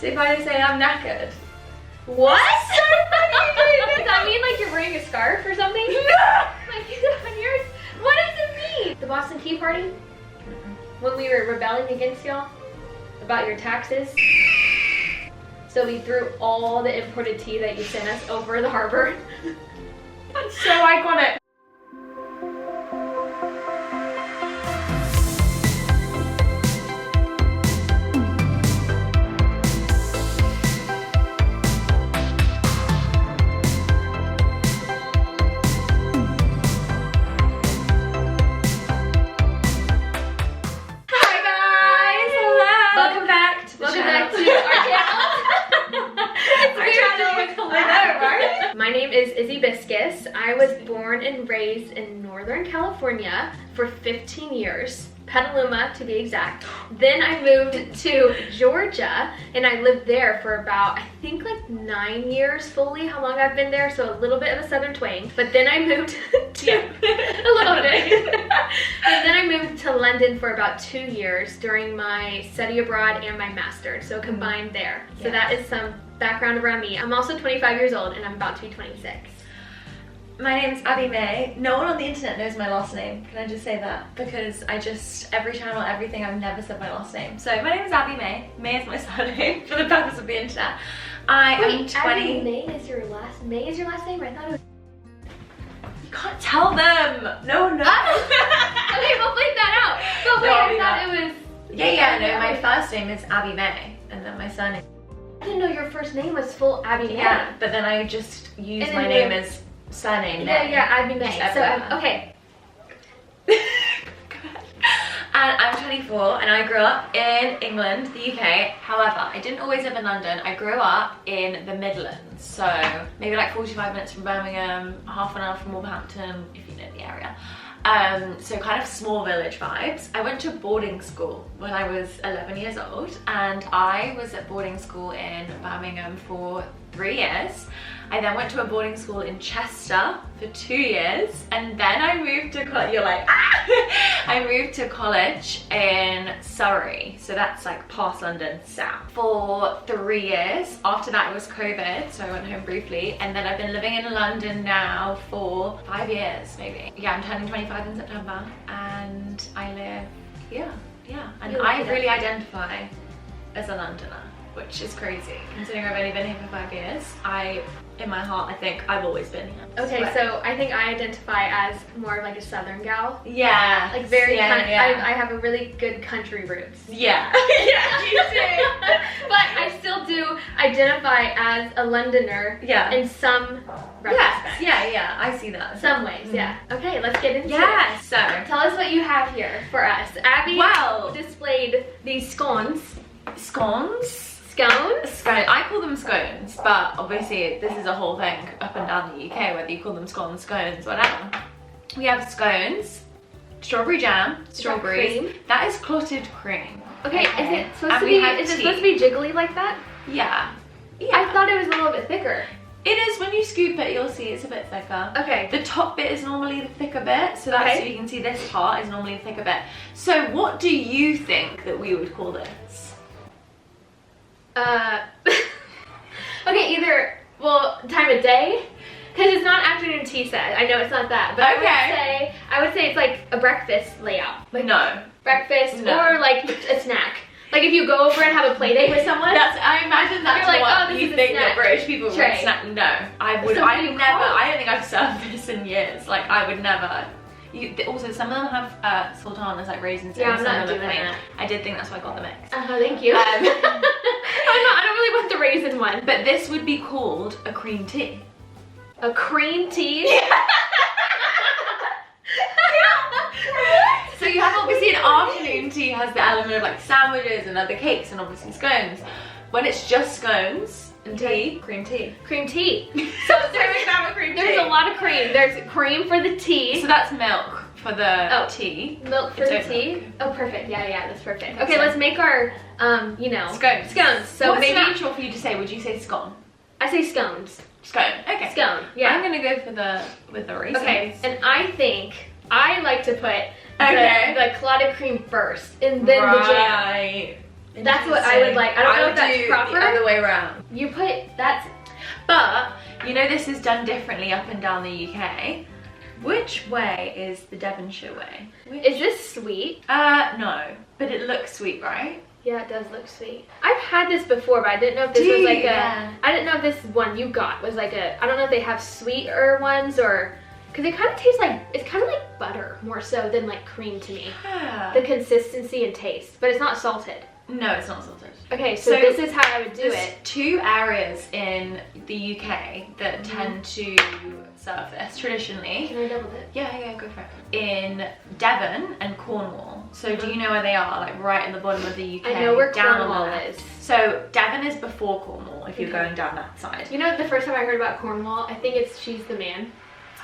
if I say I'm knackered. What? So funny. Does that mean like you're wearing a scarf or something? No! Like on yours? What does it mean? The Boston Tea Party? When we were rebelling against y'all about your taxes. So we threw all the imported tea that you sent us over the harbor. That's so iconic. My name is Izzy Biscus. I was born and raised in Northern California for 15 years, Petaluma to be exact. Then I moved to Georgia and I lived there for about, I think like 9 years fully, how long I've been there, so a little bit of a southern twang. But then I moved to, a little bit. And then I moved to London for about 2 years during my study abroad and my master's, so combined there. So that is some background around me. I'm also 25 years old and I'm about to be 26. My name's Abbi May. No one on the internet knows my last name. Can I just say that? Because every channel, everything, I've never said my last name. So my name is Abbi May. May is my surname for the purpose of the internet. I am 20. Abbi May is your last name? I thought it was... You can't tell them. No one knows. Okay, we'll bleep that out. But wait, I thought it was... No, my first name is Abbi May. And then my surname. I didn't know your first name was full Abbi May. Yeah, but then I just used my name as surname. Yeah, Abbi May. So, okay. And I'm 24 and I grew up in England, the UK. However, I didn't always live in London. I grew up in the Midlands. So maybe like 45 minutes from Birmingham, half an hour from Wolverhampton, if you know the area. So kind of small village vibes. I went to boarding school when I was 11 years old and I was at boarding school in Birmingham for 3 years. I then went to a boarding school in Chester for 2 years and then I moved to college. You're like, ah! I moved to college in Surrey, so that's like past London south, for 3 years. After that it was COVID, so I went home briefly, and then I've been living in London now for 5 years maybe. Yeah, I'm turning 25 in September and I live here. Yeah, and I really identify as a Londoner, which is crazy considering I've only been here for 5 years. In my heart, I think I've always been here. Okay, so I think I identify as more of like a southern gal. Yeah. Like very I have a really good country roots. Yeah. Yeah, you do. But I still do identify as a Londoner in some respects. Yeah, I see that. Some ways, yeah. Okay, let's get into it. So, tell us what you have here for us. Abbi displayed these scones. Scones? Scones? Scones. I call them scones, but obviously this is a whole thing up and down the UK, whether you call them scones, whatever. We have scones, strawberry jam, strawberries. That is clotted cream. Okay, is it supposed to be jiggly like that? Yeah. I thought it was a little bit thicker. It is. When you scoop it, you'll see it's a bit thicker. Okay. The top bit is normally the thicker bit, so that's so you can see this part is normally the thicker bit. So what do you think that we would call this? Okay, either, time of day, because it's not afternoon tea set. I know it's not that, but I would say it's like a breakfast layout. Like breakfast or like a snack. Like if you go over and have a play date with someone. I imagine that's like, what you think that British people would snack. No, I don't think I've served this in years. Like I would never. Also, some of them have sultanas, like raisins. Yeah, I'm not doing that. I did think that's why I got the mix. Thank you. I don't really want the raisin one. But this would be called a cream tea. A cream tea? Yeah. So you have obviously an afternoon tea has the element of like sandwiches and other cakes and obviously scones. When it's just scones and tea, cream tea. Cream tea. So there's a lot of cream. There's cream for the tea. So that's milk for the tea. Milk for the tea? Oh, perfect. Yeah, that's perfect. Okay, let's make our, scones. Scones. So what's maybe natural for you to say? Would you say scone? I say scones. Scone. Okay. Scone. Yeah. I'm gonna go for with the raisins. Okay, and I think I like to put the clotted cream first, and then the jam. That's what I would like. I don't know if that's proper. The other way around. You put, that's... But, you know this is done differently up and down the UK. Which way is the Devonshire way? Is this sweet? No. But it looks sweet, right? Yeah, it does look sweet. I've had this before, but I didn't know if this was like a... I didn't know if this one you got was like a... I don't know if they have sweeter ones or... Because it kind of tastes like... It's kind of like butter more so than like cream to me. Yeah. The consistency and taste. But it's not salted. No, it's not salted. Okay, so this is how I would do There's it. 2 areas in the UK that tend to serve this traditionally. Can I double dip? Yeah, go for it. In Devon and Cornwall. So do you know where they are? Like right in the bottom of the UK. I know where down Cornwall on the left. is. So Devon is before Cornwall if you're going down that side. You know, the first time I heard about Cornwall, I think it's She's the Man.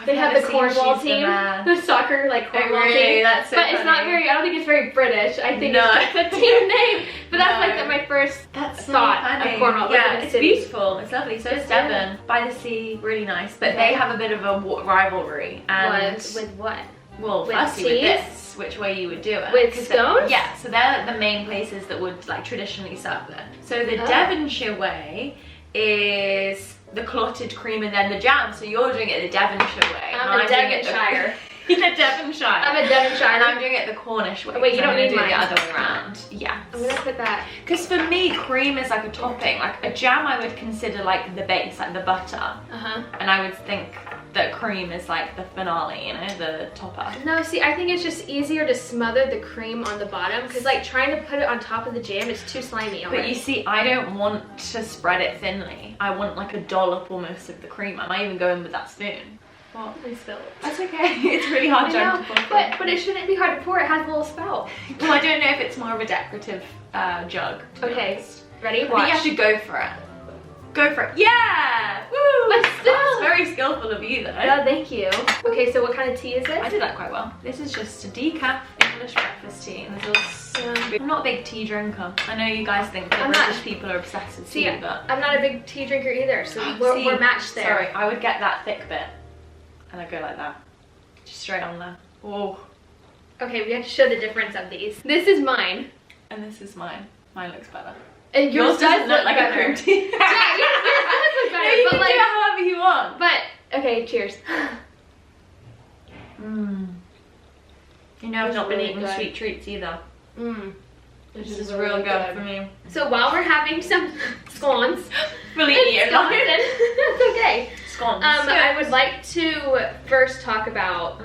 I've They have never the seen Cornwall She's the team, Man. the soccer like Cornwall really? team. That's so but it's not funny. very. I don't think it's very British. I think No. it's just a team name. But that's like my first That's thought funny. of Cornwall. Yeah, Like a it's city. beautiful. It's lovely. So it's Devon by the sea, really nice. But they have a bit of a rivalry. And With what? well, with firstly cheese? with this, which way you would do it? With 'Cause scones? Yeah. So they're like the main places that would like traditionally serve them. So the Devonshire way is the clotted cream and then the jam. So you're doing it the Devonshire way. I'm a Devonshire. The Devonshire. I'm a Devonshire. And I'm doing it the Cornish way. Oh, wait, you so don't I'm gonna need do it mine. the other way around. Yeah. I'm gonna put that. Because for me, cream is like a topping. Like a jam, I would consider like the base, like the butter. And I would think that cream is like the finale, you know, the topper. No, see, I think it's just easier to smother the cream on the bottom because like trying to put it on top of the jam is too slimy already. But you see, I don't want to spread it thinly. I want like a dollop almost of the cream. I might even go in with that spoon. Well, I spilled. That's okay. It's really hard to pour. But it shouldn't be hard to pour. It has a little spout. Well, I don't know if it's more of a decorative jug. Okay, ready? I think Watch. you have to go for it. Go for it. Yeah! Woo! But still. That's very skillful of you though. Oh, thank you. Okay, so what kind of tea is this? I did that quite well. This is just a decaf English breakfast tea. And I'm not a big tea drinker. I know you guys think that British people are obsessed with tea, but I'm not a big tea drinker either, so we're matched there. Sorry, I would get that thick bit. And I go like that. Just straight on there. Oh. Okay, we have to show the difference of these. This is mine. And this is mine. Mine looks better. And yours doesn't does look like better. a cream tea. Yeah, yours does look better. No, you but can like, do it however you want. But, okay, cheers. You know I've not been really eating good. sweet treats either. This is really real good for me. So while we're having some scones, Fully eaten. it's okay. Scones. I would like to first talk about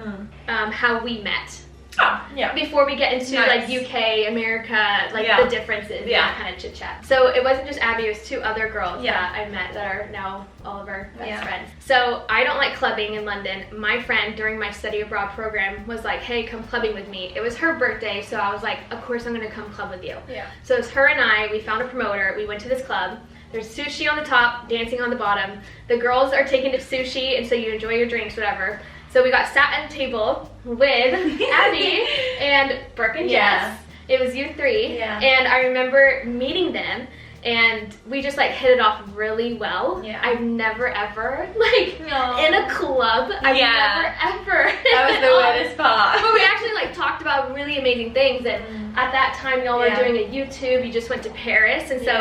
how we met. Oh, yeah. Before we get into like UK, America, like the differences, that kind of chit chat. So it wasn't just Abby, it was 2 other girls that I met that are now all of our best friends. So I don't like clubbing in London. My friend during my study abroad program was like, hey, come clubbing with me. It was her birthday, so I was like, of course I'm gonna come club with you. Yeah. So it's her and I, we found a promoter, we went to this club. There's sushi on the top, dancing on the bottom. The girls are taking to sushi, and so you enjoy your drinks, whatever. So we got sat at a table with Abby and Brooke and Jess. It was you 3. Yeah. And I remember meeting them, and we just like hit it off really well. Yeah. I've never ever, like, in a club, I've never ever. That was the weirdest part. But we actually like talked about really amazing things, and at that time y'all were doing a YouTube, you just went to Paris, and so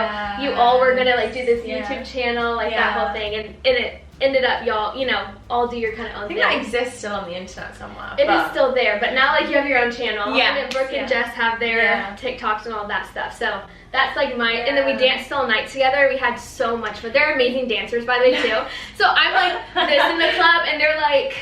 you all were gonna like do this YouTube channel, like that whole thing, and it ended up y'all, you know, all do your kind of own thing. I think that exists still on the internet somewhere. It is still there, but now like you have your own channel. Yeah. And then Brooke and Jess have their TikToks and all that stuff. So that's like my, and then we danced all night together. We had so much fun. They're amazing dancers, by the way, too. So I'm like this in the club, and they're like,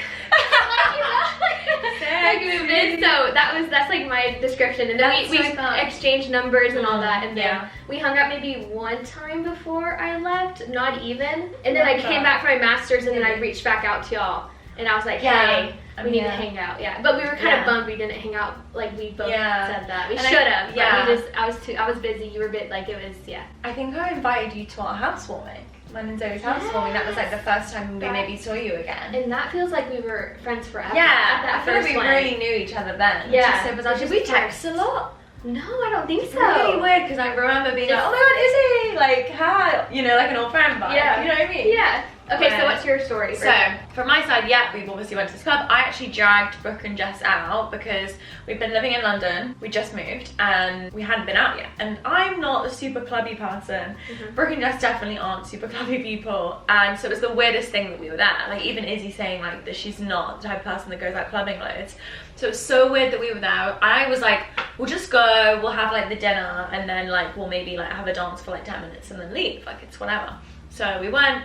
like moved in. So that's like my description. And then we exchanged numbers and all that, and then we hung out maybe one time before I left, not even. And then I came back for my master's, and then I reached back out to y'all, and I was like, hey, we need to hang out. But we were kind of bummed we didn't hang out. Like we both said that we should have. But we just I was busy. You were a bit like it was. I think I invited you to our housewarming. Mine and Zoe's housewarming. That was like the first time we maybe saw you again. And that feels like we were friends forever. Yeah, I feel like we really knew each other then. Yeah. So bizarre. Did we text a lot? No, I don't think so. It's really weird because I remember being like, oh my god, Izzy! Like, hi! You know, like an old friend vibe. Yeah. You know what I mean? Yeah. Okay, so what's your story? So, from my side, yeah, we've obviously went to this club. I actually dragged Brooke and Jess out because we've been living in London, we just moved, and we hadn't been out yet. And I'm not a super clubby person. Brooke and Jess definitely aren't super clubby people. And so it was the weirdest thing that we were there. Like, even Izzy saying, like, that she's not the type of person that goes out clubbing loads. So it was so weird that we were there. I was like, we'll just go, we'll have, like, the dinner, and then, like, we'll maybe, like, have a dance for, like, 10 minutes and then leave. Like, it's whatever. So we went.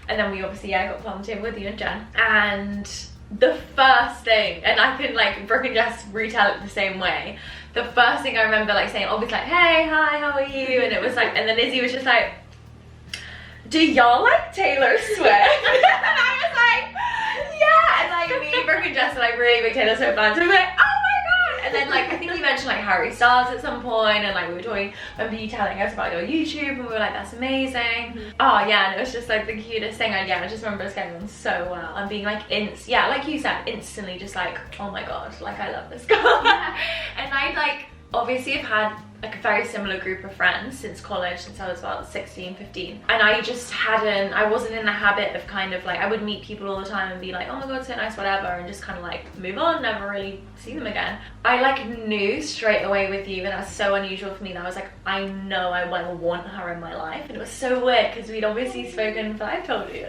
And then we obviously, got plumbed in with you and Jen. And the first thing, and I can, like, Brooke and Jess retell it the same way. The first thing I remember, like, saying, always like, hey, hi, how are you? And it was like, and then Izzy was just like, do y'all like Taylor Swift? And I was like, yeah. And, like, me, Brooke and Jess are, like, really big Taylor Swift fans. So we're like, oh my God. And then, like, I think you mentioned, like, Harry Styles at some point, and, like, we were talking, remember you telling us about your YouTube, and we were like, that's amazing. Oh, yeah, and it was just, like, the cutest thing. I just remember us getting on so well, and being, like, like you said, instantly just, like, oh my God, like, I love this girl. And I, like, obviously have had, like, a very similar group of friends since college, since I was about 16, 15. And I just I wasn't in the habit of kind of, like, I would meet people all the time and be like, oh my God, so nice, whatever, and just kind of, like, move on, never really see them again. I, like, knew straight away with you, and that was so unusual for me, that I was like, I know I want her in my life. And it was so weird, because we'd obviously spoken for, I told you,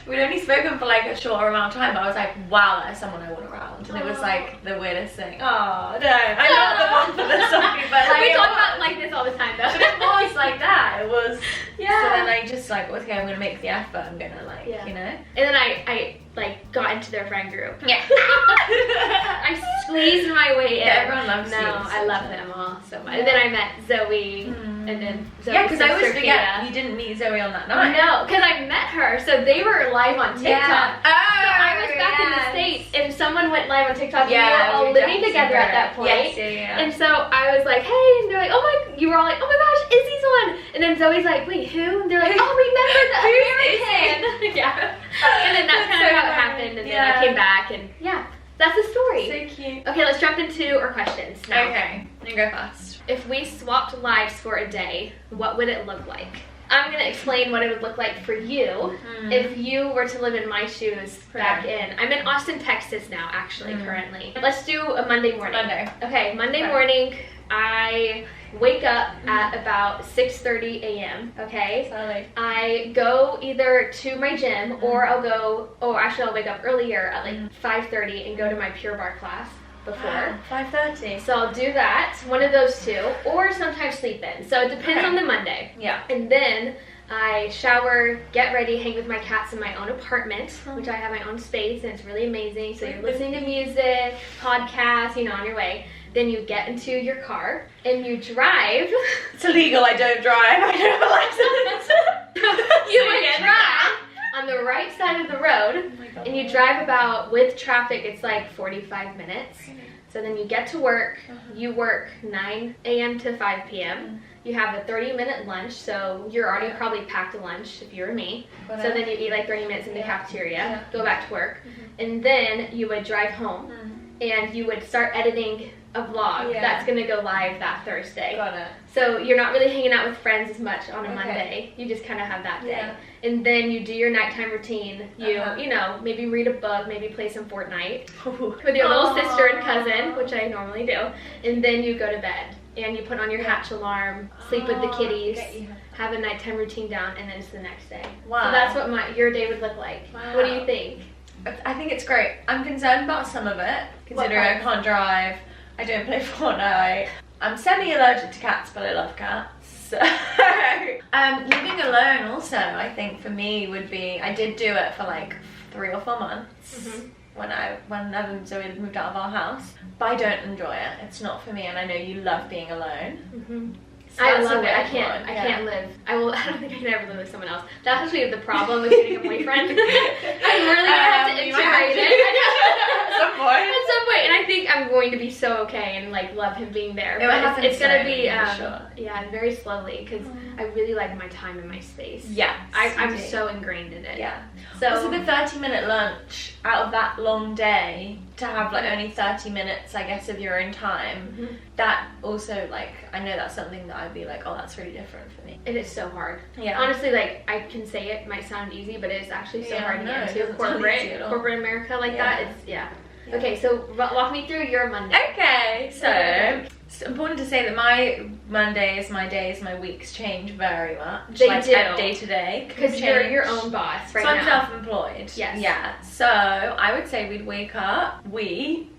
we'd only spoken for, like, a shorter amount of time, but I was like, wow, that is someone I want around. And it was, like, the weirdest thing. Oh, no, I'm not the one for this story, but, like, we talk about like this all the time, though. But it was like that. It was. Yeah. So then I just, like, okay, I'm gonna make the effort. I'm gonna, like, you know. And then I like got into their friend group. Yeah. I squeezed my way in. Yeah, everyone loves you. No, I love them all so much. And then I met Zoe, and then Zoe. Yeah, because I always forget you didn't meet Zoe on that night. No, because I met her, so they were live on TikTok. Yeah. So I was back in the States, and someone went live on TikTok, and we were all living together at that point. Yes, And so I was like, hey, and they're like, you were all like, oh my gosh, Izzy's on. And then Zoe's like, wait, who? And they're like, oh, remember the American. Yeah. And then that's kind of how it happened, and then I came back, and that's the story. So cute. Okay, let's jump into our questions now. Okay, you go first. If we swapped lives for a day, what would it look like? I'm going to explain what it would look like for you if you were to live in my shoes back in. I'm in Austin, Texas now, actually, currently. Let's do a Monday morning. Okay, Monday morning, I wake up at about 6:30 a.m., okay? Solid. I go either to my gym or I'll wake up earlier at like 5:30 and go to my Pure Barre class before. 5:30. So I'll do that, one of those two, or sometimes sleep in. So it depends on the Monday. Yeah. And then I shower, get ready, hang with my cats in my own apartment, which I have my own space, and it's really amazing. So you're listening to music, podcasts, on your way. Then you get into your car and you drive. It's illegal, I don't drive. I don't have a license. You would drive on the right side of the road, and you drive about, with traffic, it's like 45 minutes. So then you get to work, you work 9 a.m. to 5 p.m. You have a 30-minute lunch, so you're already probably packed a lunch if you were me. So then you eat like 30 minutes in the cafeteria, go back to work, and then you would drive home, and you would start editing a vlog that's going to go live that Thursday. Got it. So you're not really hanging out with friends as much on a Monday. You just kind of have that day. And then you do your nighttime routine. You maybe read a book, maybe play some Fortnite with your little sister and cousin, which I normally do. And then you go to bed. And you put on your hatch alarm, sleep with the kitties, have a nighttime routine down, and then it's the next day. Wow. So that's what your day would look like. Wow. What do you think? I think it's great. I'm concerned about some of it, considering I can't drive. I don't play Fortnite. I'm semi-allergic to cats, but I love cats. So, living alone also, I think for me would be, I did do it for like 3 or 4 months when Zoe had moved out of our house. But I don't enjoy it. It's not for me, and I know you love being alone. So I love it. I can't live. I don't think I can ever live with someone else. That's actually the problem with getting a boyfriend. I'm really gonna have to integrate it. some point. At some point, and I think I'm going to be so okay and like love him being there. It will happen it's gonna slowly, be sure. yeah, very slowly, because I really like my time and my space. Yeah, I'm so ingrained in it. Yeah. So the 30-minute lunch out of that long day to have like only 30 minutes, I guess, of your own time. That also, like, I know that's something that I'd be like, oh, that's really different for me. it is so hard. Yeah. Honestly, like, I can say it might sound easy, but it's actually so hard to get it into doesn't sound easy at all. corporate America like Yeah. that. It's Okay, so walk me through your Monday. Okay, so it's important to say that my Mondays, my days, my weeks change very much. They like do. Day to day. Because you're your own boss right now. So I'm now. self-employed. Yes. Yeah. So I would say we'd wake up.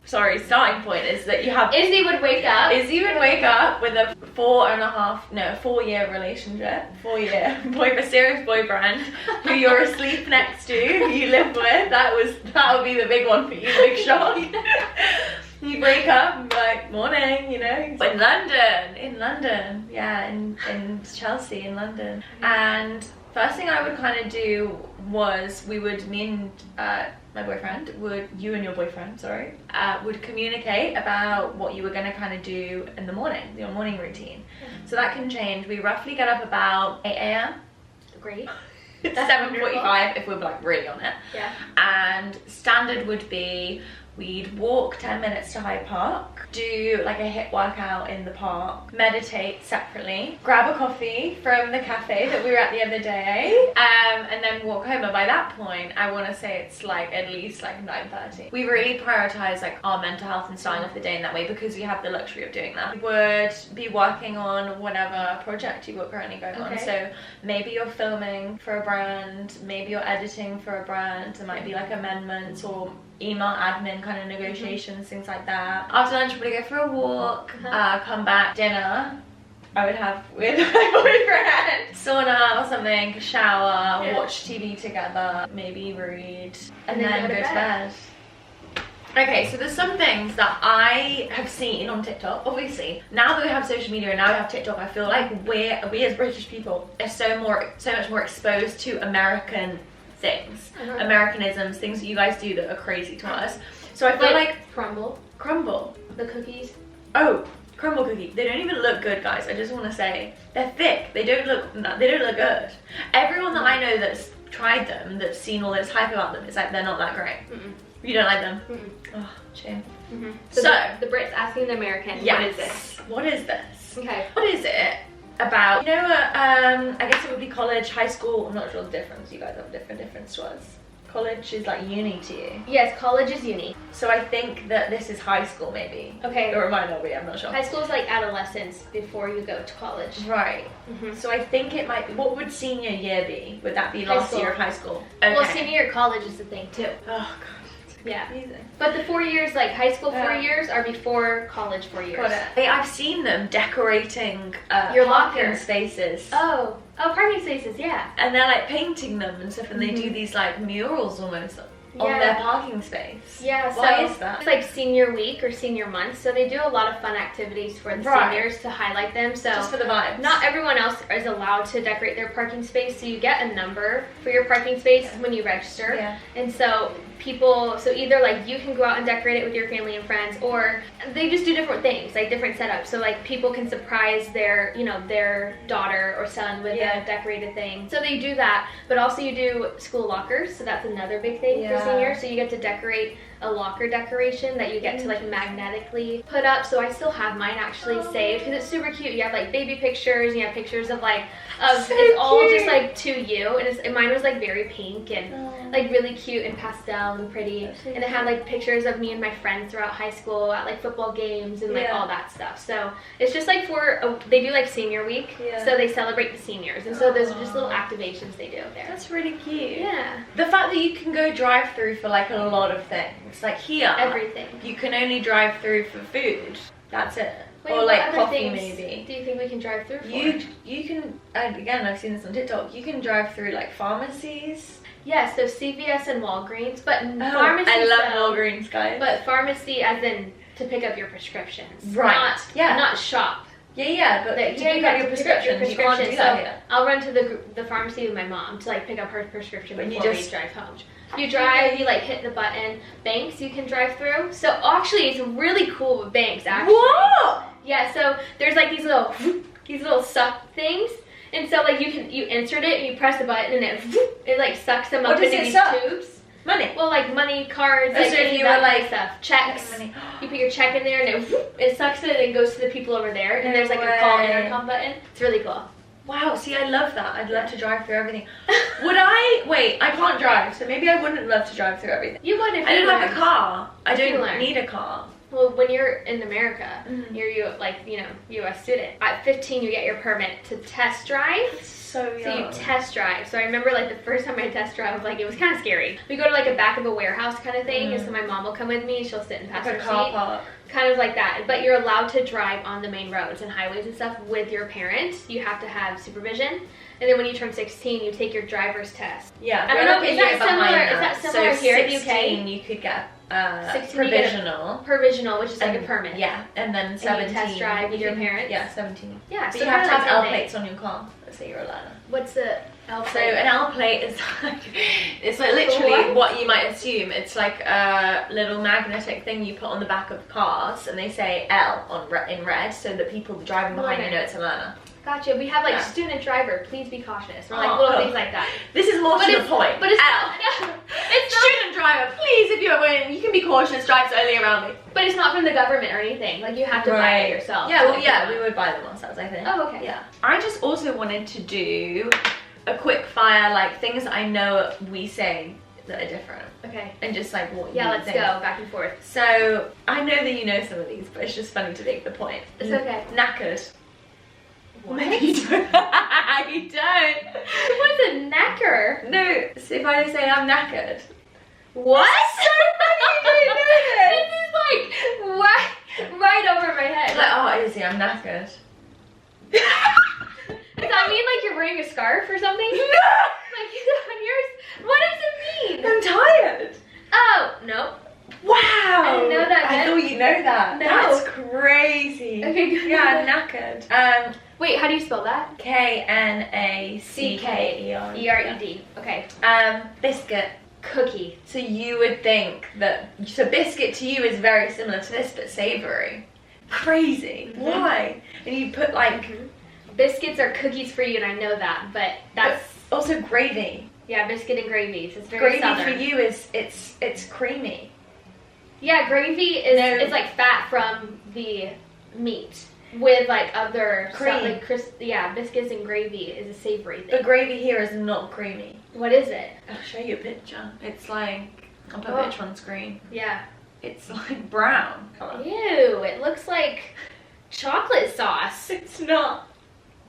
Starting point is that you have. Izzy would wake up. Izzy would wake up with a 4-year relationship, 4-year serious boyfriend who you're asleep next to, who you live with. That would be the big one for you, big shock. You wake up and be like, morning, you know. In London, yeah, in Chelsea, in London. And first thing I would kind of do was you and your boyfriend, would communicate about what you were going to kind of do in the morning, your morning routine. So that can change. We roughly get up about 8 a.m. Great. It's 7:45 if we're like really on it. Yeah. And standard would be we'd walk 10 minutes to Hyde Park, do like a HIIT workout in the park, meditate separately, grab a coffee from the cafe that we were at the other day, and then walk home. And by that point, I want to say it's like at least like 9:30. We really prioritize like our mental health and starting off the day in that way because we have the luxury of doing that. We would be working on whatever project you were currently going on. So maybe you're filming for a brand, maybe you're editing for a brand. There might be like amendments or email admin kind of negotiations, things like that. After lunch, we'd go for a walk, come back, dinner I would have with my boyfriend. Sauna or something, shower, watch TV together, maybe read, and then go to bed. Okay, so there's some things that I have seen on TikTok. Obviously, now that we have social media and now we have TikTok, I feel like we as British people are so much more exposed to American things, Americanisms, things that you guys do that are crazy to us. So I feel like crumble, the cookies. Oh, crumble cookie. They don't even look good, guys. I just want to say they're thick. They don't look good. Everyone that I know that's tried them, that's seen all this hype about them, it's like they're not that great. You don't like them? Oh, shame. So the Brits asking the American, what is this? What is this? Okay. What is it about? You know, I guess it would be college, high school. I'm not sure the difference. You guys have a difference to us. College is like uni to you. Yes, college is uni. So I think that this is high school maybe. Okay. Or it might not be, I'm not sure. High school is like adolescence before you go to college. Right. So I think it might be, what would senior year be? Would that be last year of high school? Okay. Well, senior year of college is the thing too. Oh god. Yeah. But the 4 years, like high school 4 years, are before college 4 years. Got it. I've seen them decorating your parking locker spaces. Oh, parking spaces, yeah. And they're like painting them and stuff, and they do these like murals almost on their parking space. Yeah. Why is that? It's like senior week or senior month, so they do a lot of fun activities for the seniors to highlight them. So just for the vibes. Not everyone else is allowed to decorate their parking space, so you get a number for your parking space when you register. Yeah. And so either like you can go out and decorate it with your family and friends, or they just do different things, like different setups. So like people can surprise their daughter or son with a decorated thing. So they do that, but also you do school lockers. So that's another big thing for seniors. So you get to decorate a locker decoration that you get to like magnetically put up. So I still have mine actually saved because it's super cute. You have like baby pictures, you have pictures of like it's all just like to you, and mine was like very pink and like really cute and pastel and pretty, and it had like pictures of me and my friends throughout high school at like football games and like all that stuff. So it's just like they do like senior week, so they celebrate the seniors, and so those are just little activations they do there. That's really cute. Yeah. The fact that you can go drive through for like a lot of things. Like here, everything. You can only drive through for food. That's it. Wait, or like coffee things maybe. Do you think we can drive through for? You can, and again I've seen this on TikTok, you can drive through like pharmacies. Yeah, so CVS and Walgreens, but pharmacy. I love Walgreens, guys. But pharmacy as in to pick up your prescriptions. Right. Not shop. Yeah, but to pick up your prescriptions, you can't do that here. I'll run to the pharmacy with my mom to like pick up her prescription But before we drive home. You drive, you like hit the button. Banks you can drive through. So actually, it's really cool with banks. Actually, what? Yeah. So there's like these little suck things, and so like you insert it and you press the button and it like sucks them up into these tubes. Money. Well, like money, cards, like so if you were like stuff, checks. Money. You put your check in there and it sucks it and goes to the people over there. And there's like a call intercom button. It's really cool. Wow, see, I love that. I'd love to drive through everything. Would I? Wait, I can't drive, so maybe I wouldn't love to drive through everything. You would if I don't have a car. I don't need a car. Well, when you're in America, you're U.S. student. At 15, you get your permit to test drive. So young. So you test drive. So I remember like the first time I test drive, like it was kind of scary. We go to like a back of a warehouse kind of thing, and so my mom will come with me and she'll sit in passenger seat. Car park. Kind of like that. But you're allowed to drive on the main roads and highways and stuff with your parents. You have to have supervision. And then when you turn 16, you take your driver's test. Yeah. I don't know, is that similar here in the UK? 16 you could get provisional. Provisional, which is like a permit. Yeah, and then 17. And you test drive with your parents? Yeah, 17. Yeah, so you have to have L plates on your car. Let's say you're a learner. What's the L plate? So an L plate is like, it's like literally what you might assume. It's like a little magnetic thing you put on the back of cars, and they say L in red, so that people driving behind you know it's a learner. Gotcha. We have like student driver, please be cautious, or like little things like that. This is more to the point. But it's L. It's student driver, please, if you're winning, you can be cautious, drive slowly around me. But it's not from the government or anything. Like you have to buy it yourself. Yeah, well, yeah, we would buy them ourselves, I think. Oh, okay. Yeah. I just also wanted to do a quick fire, like things I know we say that are different. Okay. And just like what you let's go back and forth. So I know that you know some of these, but it's just funny to make the point. It's okay. Knackered. What? Maybe you don't. You don't. What's a knacker? No, so if I say I'm knackered. What? So funny you don't know this. This is like right over my head. Like, oh, Izzy, I'm knackered. Does that mean like you're wearing a scarf or something? No! Like on yours? What does it mean? I'm tired. Oh, no. Wow! I didn't know that. I thought you know that. No. That's crazy. Okay, good. Yeah, knackered. Wait, how do you spell that? Knackered. E-R-E-D. Okay. Biscuit. Cookie. So you would think that, so biscuit to you is very similar to this, but savory. Crazy. Why? And you put like... Biscuits are cookies for you, and I know that, but that's... But also gravy. Yeah, biscuit and gravy. So it's very southern. Gravy for you is, it's creamy. Yeah, gravy is it's like fat from the meat with like other cream. Stuff, like biscuits and gravy is a savory thing. But gravy here is not creamy. What is it? I'll show you a picture. It's like, I'll put a picture on screen. Yeah. It's like brown color. Ew, it looks like chocolate sauce. It's not.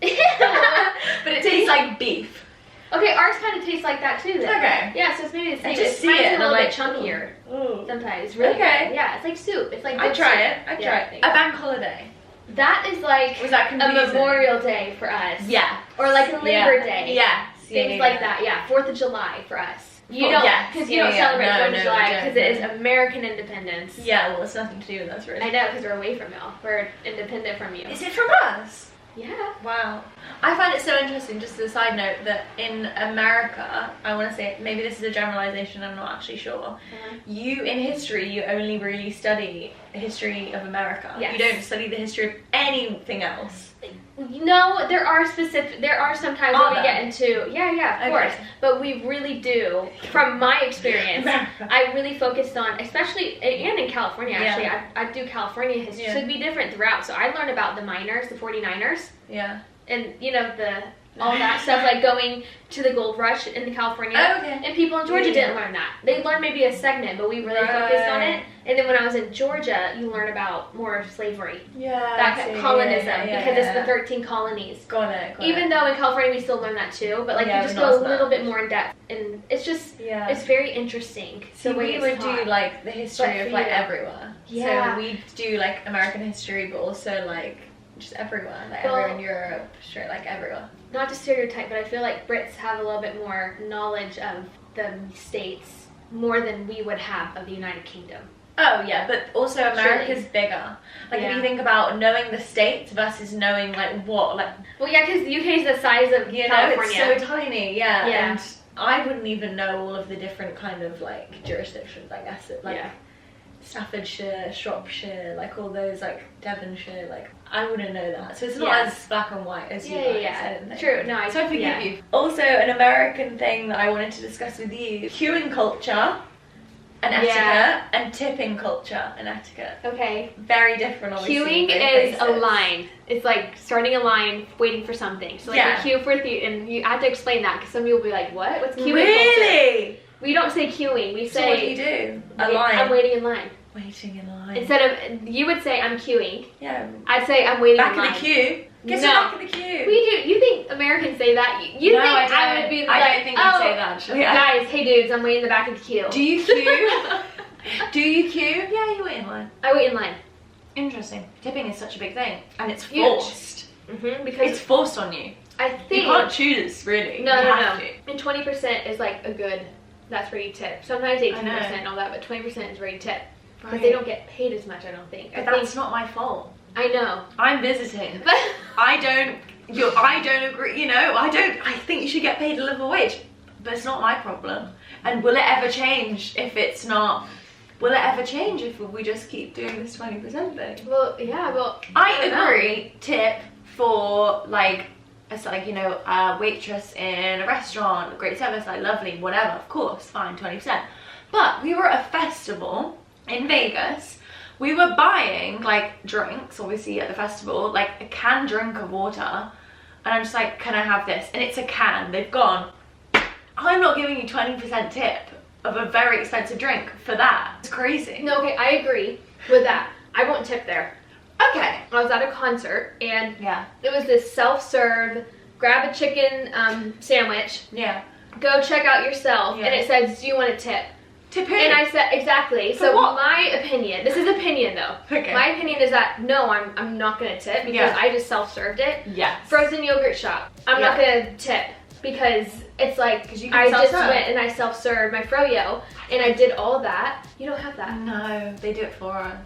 Ew. But it tastes like beef. Okay, ours kind of tastes like that too then. Okay. Yeah, so it's maybe the same. I just see mine's it a little bit like, chunkier. Ooh. Sometimes. It's really good. Yeah, it's like soup. It's like I'd try it. I'd try it. A bank holiday. That is like Was that confusing? a Memorial Day for us. Yeah. Or like a Labor Day. Yeah. Things like that. Yeah. 4th of July for us. You don't, because you don't celebrate 4th of July because it is American independence. Yeah, well, it's nothing to do with us, really. I know, because we're away from y'all. We're independent from you. Is it from us? Yeah. Wow. I find it so interesting, just as a side note, that in America, I want to say, maybe this is a generalization, I'm not actually sure. You, in history, you only really study the history of America. Yes. You don't study the history of anything else. No, there are some times when we get into, of course, but we really do, from my experience, I really focused on, especially, and in California actually, I do California history, so it'd be different throughout, so I learned about the miners, the 49ers, and you know, all that stuff, like going to the gold rush in California, and people in Georgia didn't learn that. They learned maybe a segment, but we really focused on it. And then when I was in Georgia, you learn about more slavery, that colonism, because it's the 13 colonies. Got it. Even though in California we still learn that too, but like you just go a little bit more in depth, and it's just it's very interesting. So we would do like the history of like everywhere. Yeah. So we do like American history, but also like just everywhere, like everywhere in Europe, straight like everywhere. Not to stereotype, but I feel like Brits have a little bit more knowledge of the States more than we would have of the United Kingdom. Oh yeah, but also America's bigger. Like if you think about knowing the states versus knowing like what, like. Well, yeah, because the UK is the size of California. It's so tiny. Yeah. And I wouldn't even know all of the different kind of like jurisdictions. I guess like Staffordshire, Shropshire, like all those like Devonshire. Like I wouldn't know that. So it's not as black and white as you guys. Yeah. True. No, so I forgive you. Also, an American thing that I wanted to discuss with you: queuing culture. And etiquette and tipping culture and etiquette. Okay. Very different, obviously. Queuing is a line. It's like starting a line, waiting for something. So like you queue for and you have to explain that because some people will be like, "What? What's queuing?" Really? Culture? We don't say queuing. We say. So what do you do? A line. I'm waiting in line. Waiting in line. Instead of you would say I'm queuing. Yeah. I'd say I'm waiting back in line. Back in the queue. Guess back in the queue. We do. You think Americans say that? You think I would be like, I don't think we say that actually. Guys, hey dudes, I'm waiting in the back of the queue. Do you queue? Do you queue? Yeah, you wait in line. I wait in line. Interesting. Tipping is such a big thing, and it's forced. Because it's forced on you. I think you can't choose really. No. And 20% is like a good. That's where you tip. Sometimes 18% and all that, but 20% is where you tip because they don't get paid as much. I don't think. But that's not my fault. I know. I'm visiting. I don't agree. You know, I think you should get paid a living wage, but it's not my problem. And will it ever change if it's not? Will it ever change if we just keep doing this 20% thing? Well, yeah, well... I agree, tip for, like, it's like, you know, a waitress in a restaurant, great service, like, lovely, whatever, of course, fine, 20%. But we were at a festival in Vegas. We were buying, like, drinks, obviously, at the festival, like, a canned drink of water. And I'm just like, can I have this? And it's a can. They've gone, I'm not giving you 20% tip of a very expensive drink for that. It's crazy. No, okay, I agree with that. I won't tip there. Okay. I was at a concert and it was this self-serve, grab a chicken sandwich. Yeah. Go check out yourself. And it says, do you want a tip? Tip who? And I said, exactly. So what? My opinion, this is opinion though. Okay. My opinion is that no, I'm not gonna tip because I just self-served it. Yes. Frozen yogurt shop. I'm not gonna tip. Because it's like, I just went and I self-served my froyo and I did all that. You don't have that. No, they do it for us.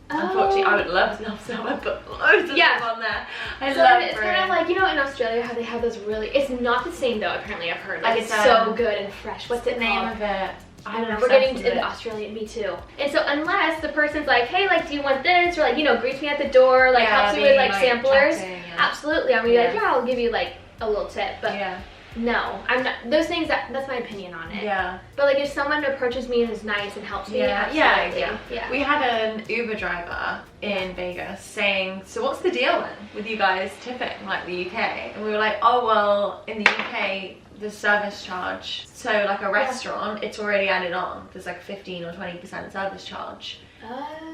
Unfortunately, I would love self-serve. I put loads of stuff on there. It's kind of like, you know, in Australia how they have those really, it's not the same though, apparently I've heard. Like, it's so good and fresh. What's the name of it? I don't know, we're getting into Australian, me too. And so unless the person's like, hey, like, do you want this? Or like, you know, greets me at the door, like helps me with like samplers. Absolutely, I'm gonna be like, yeah, I'll give you like a little tip. But no, I'm not. Those things, that's my opinion on it. Yeah. But like if someone approaches me and is nice and helps me, yeah. We had an Uber driver in Vegas saying, so what's the deal then with you guys tipping, like the UK? And we were like, oh, well, in the UK, the service charge. So like a restaurant, it's already added on. There's like 15 or 20% service charge.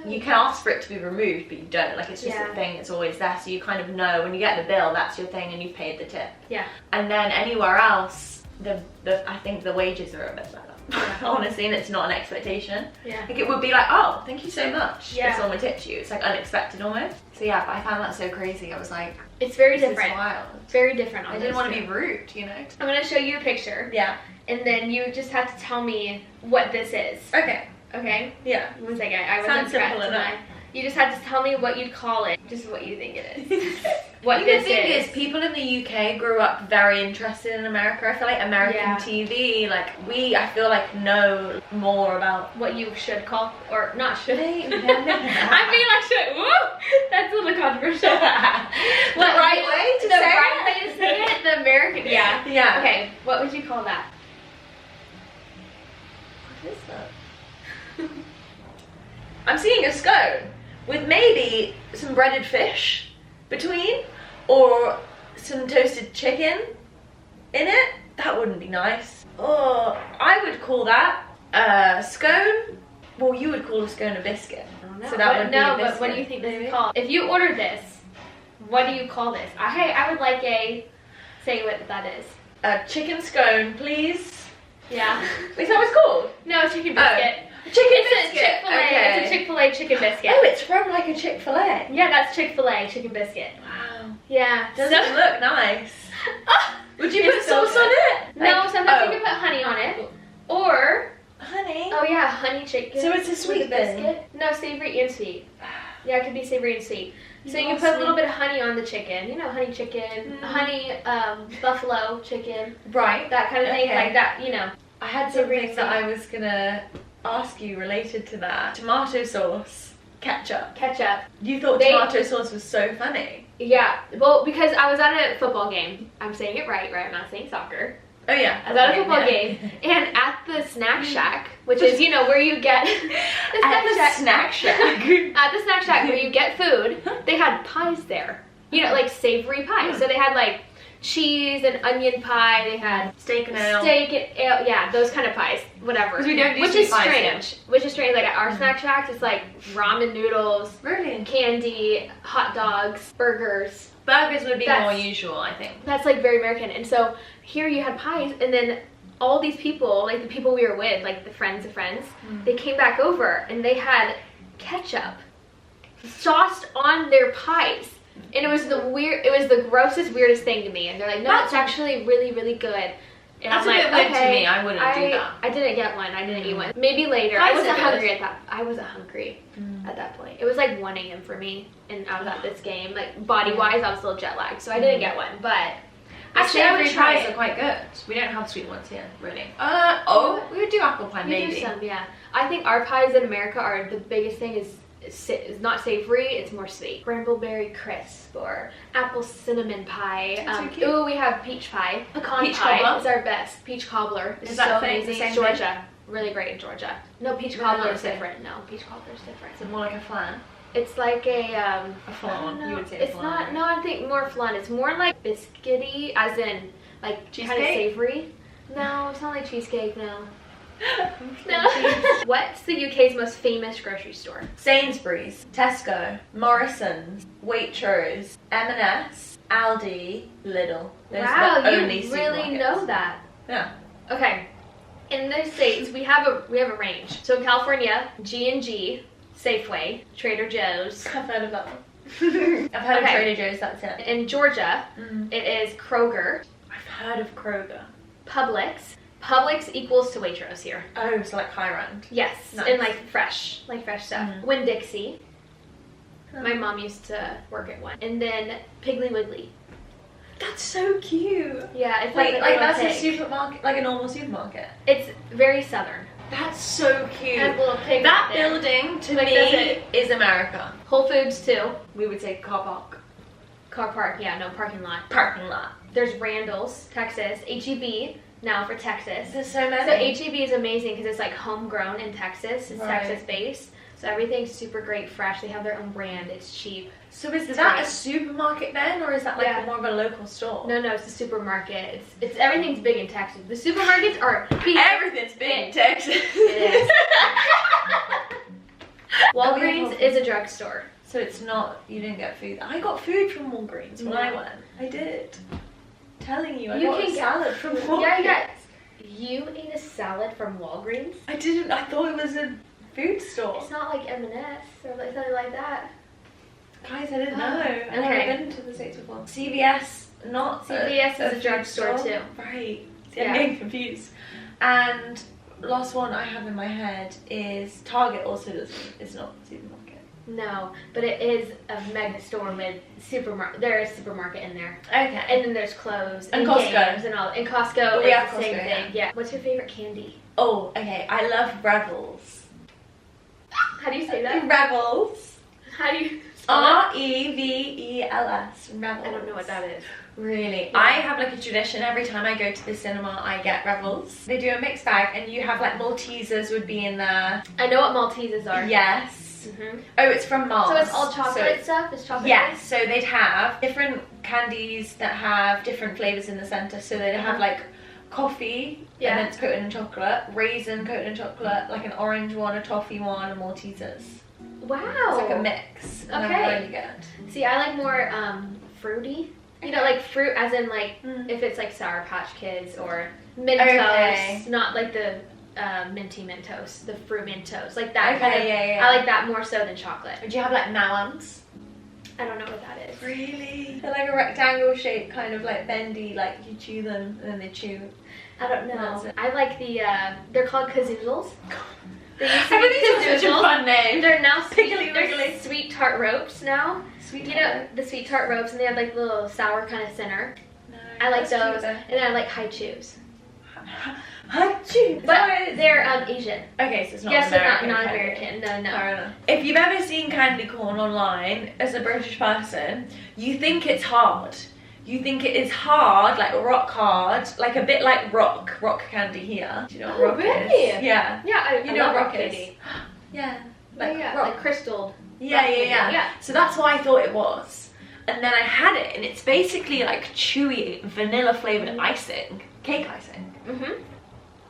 You can ask for it to be removed, but you don't. Like, it's just a thing, it's always there, so you kind of know when you get the bill, that's your thing and you've paid the tip. Yeah. And then anywhere else, I think the wages are a bit better. Honestly, and it's not an expectation. Yeah. Like, it would be like, oh, thank you so much. Yeah. If someone tips you. It's like unexpected almost. So yeah, but I found that so crazy. I was like, it's very this different. Is wild. Very different. I didn't want to be rude, you know? I'm going to show you a picture. Yeah. And then you just have to tell me what this is. Okay. Okay? Yeah. 1 second. I wasn't simple enough. You just have to tell me what you'd call it. Just what you think it is. What the thing is, people in the UK grew up very interested in America. I feel like American TV, like I feel like know more about what you should call, or not should. I mean, like should. Woo! That's a little controversial. The right way to say it? The American. Yeah. Yeah. Okay. What would you call that? What is that? I'm seeing a scone with maybe some breaded fish between, or some toasted chicken in it. That wouldn't be nice. Oh, I would call that a scone. Well, you would call a scone a biscuit. So that would be a biscuit. But what do you think this is called? If you order this, what do you call this? I would like say what that is. A chicken scone, please. Yeah. Is that what it's called? No, chicken biscuit. It's a Chick-fil-A. Okay. It's a Chick-fil-A chicken biscuit. Oh, it's from like a Chick-fil-A. Yeah, that's Chick-fil-A chicken biscuit. Wow. Yeah. Doesn't look nice. Would you put sauce on it? No, sometimes you can put honey on it. Or honey. funny. Oh yeah, honey chicken. So it's a sweet with a biscuit? No, savory and sweet. Yeah, it could be savory and sweet. So you put a little bit of honey on the chicken. You know, honey chicken, honey buffalo chicken. Right. That kind of thing, like that, you know. I had something that I was gonna ask you related to that. Tomato sauce, ketchup. Ketchup. You thought tomato sauce was so funny. Yeah, well, because I was at a football game. I'm saying it right? I'm not saying soccer. Oh yeah. I was at a football game, and at the snack shack, which is, you know, where you get At the snack shack where you get food, they had pies there. You know, like savory pies. So they had like cheese and onion pie. They had steak and ale. Yeah, those kind of pies, whatever. Because we don't do which sweet is pies strange. here. Which is strange. Like at our snack shacks, it's like ramen noodles, Really? candy, hot dogs, burgers. Burgers would be more usual, I think. That's like very American. And so here you had pies, and then all these people, like the people we were with, like the friends of friends, they came back over and they had ketchup sauced on their pies. And it was the grossest, weirdest thing to me. And they're like, no, it's actually really, really good. And That's I'm a like, bit weird okay, to me. I wouldn't do that. I didn't get one. I didn't eat one. Maybe later. Pies I wasn't are good. hungry at that. I wasn't hungry at that point. It was like 1 a.m. for me, and I was at this game. Like body-wise, I was a little jet lagged, so I didn't get one. But Actually, I would savory try pies it. are quite good. We don't have sweet ones here, really. We would do apple pie, We maybe. do some, yeah. I think our pies in America are the biggest thing is not savory, it's more sweet. Brambleberry crisp or apple cinnamon pie. That's so cute. Ooh, we have peach pie. Pecan Peach pie cobbler? is our best. Peach cobbler is that so thing amazing. the same Georgia. Really great in Georgia. No, peach cobbler is okay. different. No, peach cobbler is different. Is it more like a flan? It's like a flan. You would say a it's flan, not. right? No, I think more flan. It's more like biscuity, as in like kind of Cheesecake? savory. No, it's not like cheesecake. No. No. What's the UK's most famous grocery store? Sainsbury's, Tesco, Morrison's, Waitrose, M&S, Aldi, Lidl. Those Wow, are the you only really supermarkets. know that. Yeah. Okay. In the States, we have a range. So in California, G&G, Safeway, Trader Joe's. I've heard of that one. I've heard of Okay. Trader Joe's, that's it. In Georgia, it is Kroger, I've heard of Kroger. Publix. Publix equals to Waitrose here. Oh, so like high rand. Yes, Nice. and like fresh stuff. Winn-Dixie. My mom used to work at one. And then Piggly Wiggly. That's so cute. Yeah, it's Like like that's a pig. supermarket, like a normal supermarket. It's very southern. That's so cute. Has a little pig That right there. building to Like, me does it- is America. Whole Foods too. We would say car park. Car park, yeah, no, parking lot. Parking lot. There's Randall's, Texas. HEB, now for Texas. There's so many. So HEB is amazing because it's like homegrown in Texas. It's Right. Texas based. So everything's super great, fresh. They have their own brand. It's cheap. So is It's that great. a supermarket then, or is that like Yeah. more of a local store? No, it's a supermarket. It's everything's big in Texas. The supermarkets are big. Everything's big in Texas. It is. Walgreens Walgreens is a drugstore. So it's not, you didn't get food. I got food from Walgreens when I went. I did. Telling you, I got a salad from Walgreens. Yeah, you ate a salad from Walgreens? I didn't, I thought it was a food store. It's not like M&S or like something like that. Guys, I didn't know. Okay. I've never been to the States before. CVS, not CVS is a food drugstore too. Right. See, Yeah. I'm getting confused. And last one I have in my head is Target also doesn't, it's not a supermarket. No, but it is a mega store with supermarket. There is a supermarket in there. Okay. And then there's clothes And and Costco. games and all. And Costco We is have the same Costco, thing. Yeah. What's your favorite candy? Oh, okay. I love Revels. How do you say that? Revels. How do you spell it? Revels. Revels. I don't know what that is. Really? Yeah. I have like a tradition every time I go to the cinema I get Revels. They do a mixed bag and you have like Maltesers would be in there. I know what Maltesers are. Yes. Mm-hmm. Oh, it's from Mars. So it's all chocolate So stuff? It's chocolate? yes, so they'd have different candies that have different flavours in the centre. So they'd have like coffee, Yeah. and then it's coated in chocolate, raisin coated in chocolate, like an orange one, a toffee one, and Maltesers. Wow. It's like a mix. And Okay. they're really good. See, I like more fruity. You know, like fruit as in like if it's like Sour Patch Kids or Mentos. Okay. Not like the minty Mentos, the fruit Mentos. Like that Okay, kind of, yeah. I like that more so than chocolate. Would you have like Nawams? I don't know what that is. Really? They're like a rectangle shape, kind of like bendy, like you chew them and then they chew. I don't know. That's it. I like the, they're called kazoozles. They used to Everything's be such a kazoozles. fun name. They're now Piggly wiggly. sweet tart ropes now. Sweet You know, the sweet tart ropes, and they have like the little sour kind of center. No, I like that's those, cute, though. and then I like high chews. Hachu. But they're Asian. Okay, so it's not Yes, American. they're not candy. American. No, no. Fair enough. If you've ever seen candy corn online as a British person, you think it's hard. You think it is hard, like rock hard, like a bit like rock candy here. Do you know what rock really? is? Yeah. Yeah, I You know love what rock rock is? candy. Yeah. Like, Like rock. like crystal. Yeah, rock yeah, candy. yeah. So that's what I thought it was. And then I had it, and it's basically like chewy, vanilla flavored icing, cake icing. Mhm.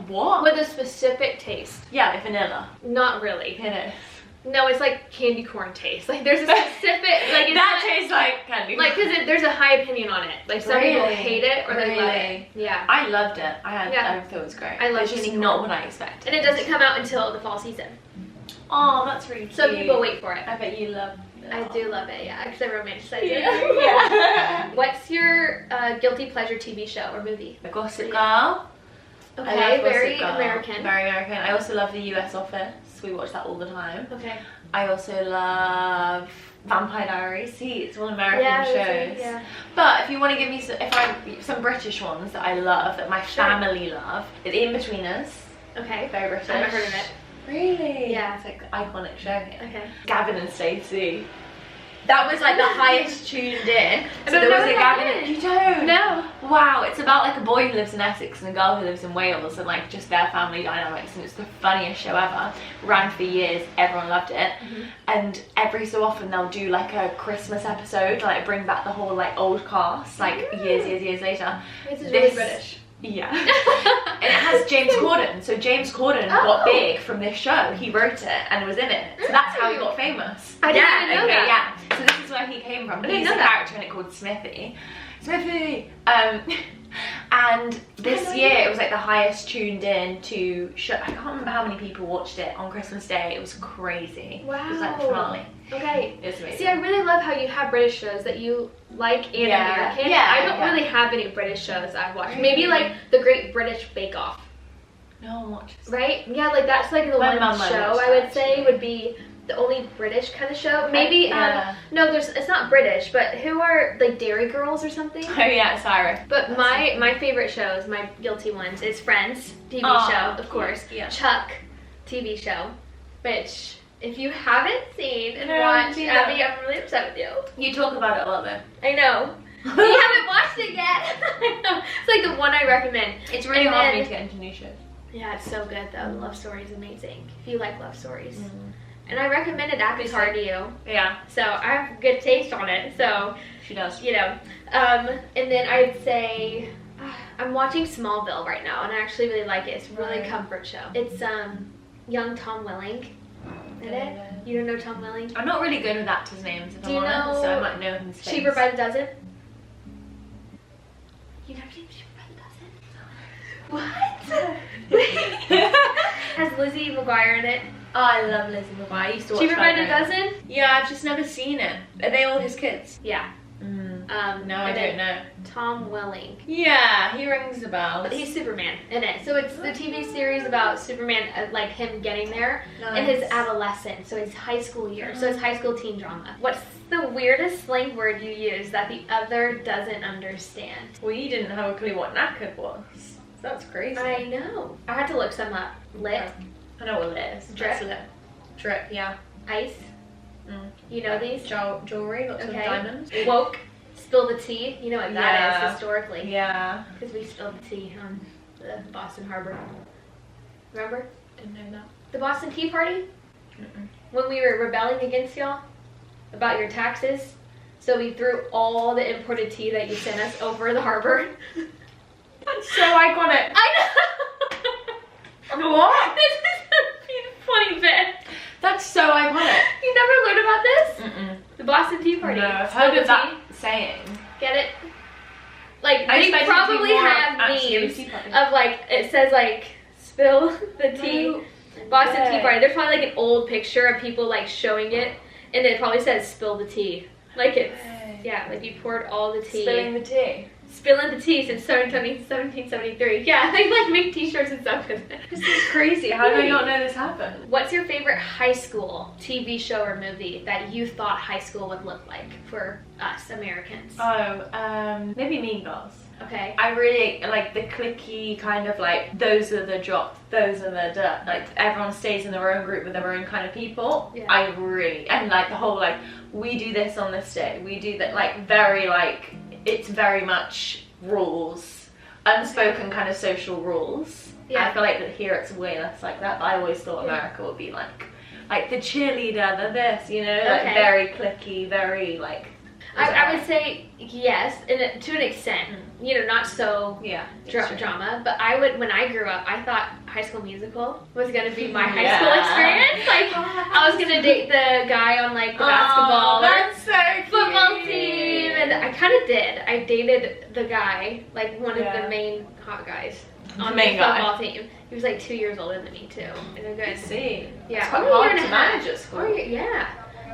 What? With a specific taste. Yeah, like vanilla. Not really. It is. No, it's like candy corn taste. Like there's a specific like it's That not, tastes like candy. like because there's a high opinion on it. Like some people Really? hate it or they love it. Really? Yeah. I loved it. Yeah. I thought it was great. I love It's just candy not corn. what I expected. And it doesn't come out until the fall season. Oh, that's really cute. So people wait for it. I bet you love it. I do love it, yeah. Because I romanticize it. Yeah. What's your guilty pleasure TV show or movie? The Gossip Girl. I Okay, love Gossip very Girl. American. Very American. I also love The US Office. We watch that all the time. Okay. I also love Vampire Diaries. See, it's all American Yeah, shows. yeah. But if you want to give me some British ones that I love, that my Sure. family love, The In-Betweeners. Okay. Very British. I haven't heard of it. Really? Yeah. It's like the iconic show here. Okay. Gavin and Stacey. That was like the highest tuned in. I So don't there know was what a that Gavin. is. You don't? No. Wow, it's about like a boy who lives in Essex and a girl who lives in Wales and like just their family dynamics, and it's the funniest show ever. Ran for years, everyone loved it. And every so often they'll do like a Christmas episode, like bring back the whole like old cast, like years later. This is really British. Yeah. And it has James Corden. So James Corden got Oh. big from this show. He wrote it and was in it. So that's how he got famous. I didn't even know that. Yeah. So this is where he came from. I didn't He's know a that. character in it called Smithy. And this year it was like the highest tuned in to show. I can't remember how many people watched it on Christmas Day. It was crazy. Wow. It was like the finale. Okay. It was amazing. See, I really love how you have British shows that you like and Yeah. American. Yeah, I don't yeah. really have any British shows I've watched. Really? Maybe like The Great British Bake Off, No one watches. right? Yeah, like that's like the My one mum might show watch I would that, say actually. would be the only British kind of show. Maybe yeah. no, it's not British, but who are like Dairy Girls or something? Oh yeah, Sarah. But my favorite shows, my guilty ones, is Friends TV Aw, show, of course. yeah. Chuck TV show, which if you haven't seen and No, I haven't watched, seen Abby, that. I'm really upset with you. You talk about it a lot though. I know. You haven't watched it yet. I know. It's like the one I recommend. It's really And hard for me then- to get into new shows. Yeah, it's so good though. The love story is amazing. If you like love stories. And I recommended Abby's Hard to You. Yeah, So I have good taste on it. So, she does. you know. And then I'd say I'm watching Smallville right now and I actually really like it. It's a really Right. comfort show. It's young Tom Welling in it. You don't know Tom Welling? I'm not really good with actors' names, if Do I'm you honest, know so I might know his face. Cheaper by the Dozen? You never seen Cheaper by the Dozen? What? Has Lizzie McGuire in it. Oh, I love Lizzie McGuire. I used to watch Cheaper by the that. Dozen? Yeah, I've just never seen it. Are they all his kids? Yeah. No, I don't know. Tom Welling. Yeah, he rings a bell. But he's Superman in it. So it's the TV series about Superman, like him getting there in his adolescence, so his high school year. So it's high school teen drama. What's the weirdest slang word you use that the other doesn't understand? Well, you didn't have a clue what knackered was. That's crazy. I know. I had to look some up. Lit, I know what it is. Drip. That's lit. Drip, yeah. ice. You know these? Jewelry, lots of diamonds. Woke. Spill the tea. You know what that is Yeah. historically. Yeah. Because we spilled the tea on the Boston Harbor. Remember? Didn't know that. The Boston Tea Party? When we were rebelling against y'all about your taxes. So we threw all the imported tea that you sent us over the harbor. That's so iconic. I know! What? This is a funny bit. That's so iconic. You never learned about this? Mm-mm. The Boston Tea Party. No, I've Spill heard the of that tea. saying. Get it? Like, I they expected it to be probably more have actually a memes tea party. of like, it says like, spill the tea. No Boston Tea way. Party. There's probably like an old picture of people like showing it, and it probably says spill the tea Like it's, yeah, like you poured all the tea. Spilling the tea. Spilling the tea since 1773. Yeah, they like make t-shirts and stuff with it. This is crazy. How did I not know this happened? What's your favorite high school TV show or movie that you thought high school would look like for us Americans? Maybe Mean Girls. Okay. I really like the cliquey kind of like, those are the jocks, those are the dirt. Like everyone stays in their own group with their own kind of people. Yeah. I really, and like the whole like, we do this on this day, we do that, like very like, it's very much rules, unspoken kind of social rules. Yeah. I feel like that here it's way less like that, but I always thought America would be like the cheerleader, the this, you know, like very cliquey, very like. I would say yes, to an extent. You know, not so drama. But I would, when I grew up, I thought High School Musical was gonna be my high school experience. Like I was gonna date the guy on like the basketball or football team, and I kind of did. I dated the guy, like one of the main hot guys on the football team. He was like 2 years older than me too. And I'm good. See, yeah, it's quite hard to manage at school. Yeah.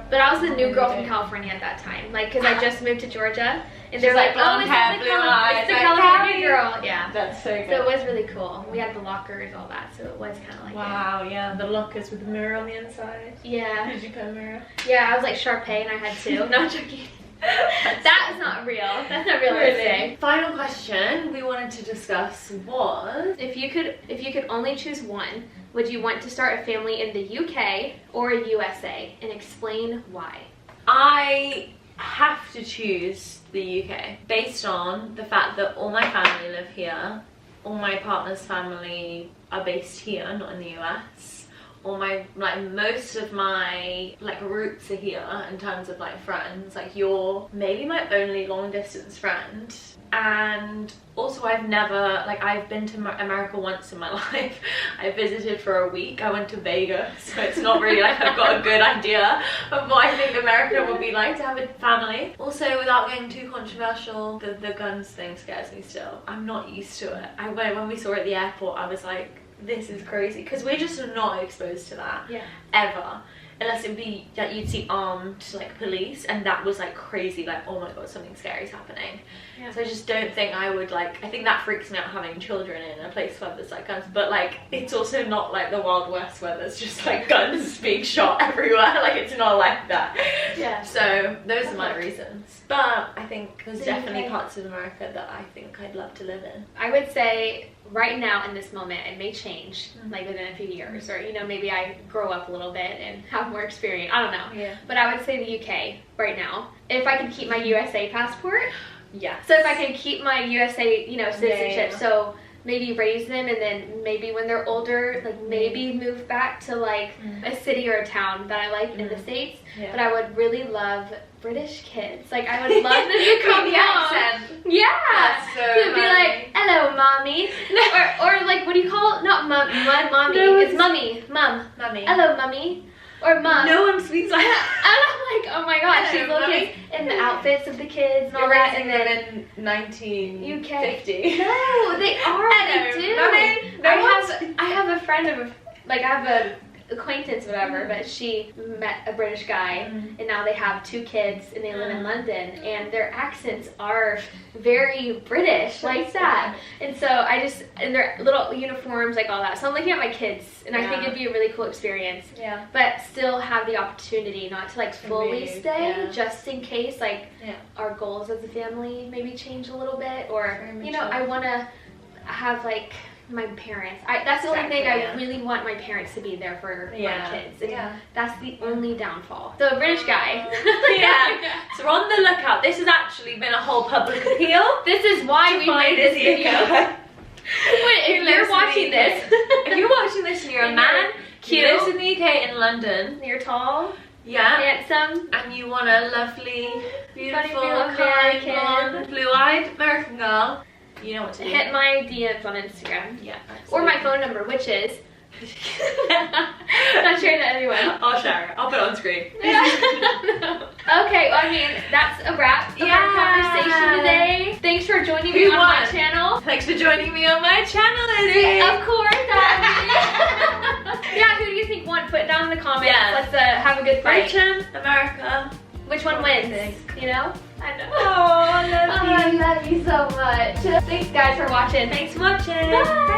But I was the new girl from California at that time, like, because I just moved to Georgia, and they're like, oh, it's the California girl. Yeah. That's so good. So it was really cool. We had the lockers, all that, so it was kind of like wow, yeah, the lockers with the mirror on the inside. Yeah. Did you put a mirror? Yeah, I was like Sharpay, and I had two. No, I'm joking. That is not real. That's not realistic. Final question we wanted to discuss was, if you could only choose one, would you want to start a family in the UK or USA, and explain why? I have to choose the UK based on the fact that all my family live here, all my partner's family are based here, not in the US. All my, like, most of my like roots are here in terms of like friends. Like you're maybe my only long distance friend, and also I've never, like, I've been to America once in my life. I visited for a week. I went to Vegas, so it's not really like I've got a good idea of what I think America would be like to have a family. Also, without getting too controversial, the guns thing scares me still. I'm not used to it. When we saw it at the airport, I was like, this is crazy, because we're just not exposed to that ever, unless it be that you'd see armed like police, and that was like crazy, like, oh my god, something scary is happening. So I just don't think I would, like, I think that freaks me out, having children in a place where there's like guns, but like it's also not like the Wild West where there's just like guns being shot everywhere. Like it's not like that. So those are my reasons, but I think there's definitely parts of America that I think I'd love to live in. I would say right now in this moment, it may change like within a few years, or you know, maybe I grow up a little bit and have more experience, I don't know. But I would say the UK right now, if I could keep my USA passport. So if I can keep my USA, you know, citizenship, so maybe raise them, and then maybe when they're older, like maybe move back to like a city or a town that I like in the States. But I would really love British kids. Like I would love them to come home. To be like, hello, mommy. or like, what do you call it? Not mommy. It's mummy. Mummy. Hello, mummy. Or mom. No one speaks like that. And I'm like, oh my gosh, these little kids in the outfits of the kids and all that. And then in 1950. No, they are. They do. I have a friend of, like, I have a acquaintance, whatever, but she met a British guy, and now they have 2 kids, and they live in London, and their accents are very British, like that. And so and their little uniforms, like all that. So I'm looking at my kids, and I think it'd be a really cool experience. But still have the opportunity not to like fully stay, just in case like our goals as a family maybe change a little bit, or you know, I want to have like my parents. That's the only thing I really want my parents to be there for my kids. And that's the only downfall. So a British guy. So we're on the lookout. This has actually been a whole public appeal. This is why we made this video. Wait, if you're watching this, and you're a man, cute, who lives in the UK in London, you're tall, handsome, and you want a lovely, beautiful, kind, blonde, blue-eyed American girl, you know what to do. Hit my DMs on Instagram. Or my phone number, which is not sharing that everyone. I'll share it. I'll put it on screen. Okay, well, I mean, that's a wrap of our conversation today. Thanks for joining me on my channel. Thanks for joining me on my channel, Izzy. Of course, Abby. Who do you think won? Put it down in the comments. Let's have a good fight. America. which one wins, you know? I know. Oh, I love you. I love you so much. Thanks guys for watching. Thanks for watching. Bye.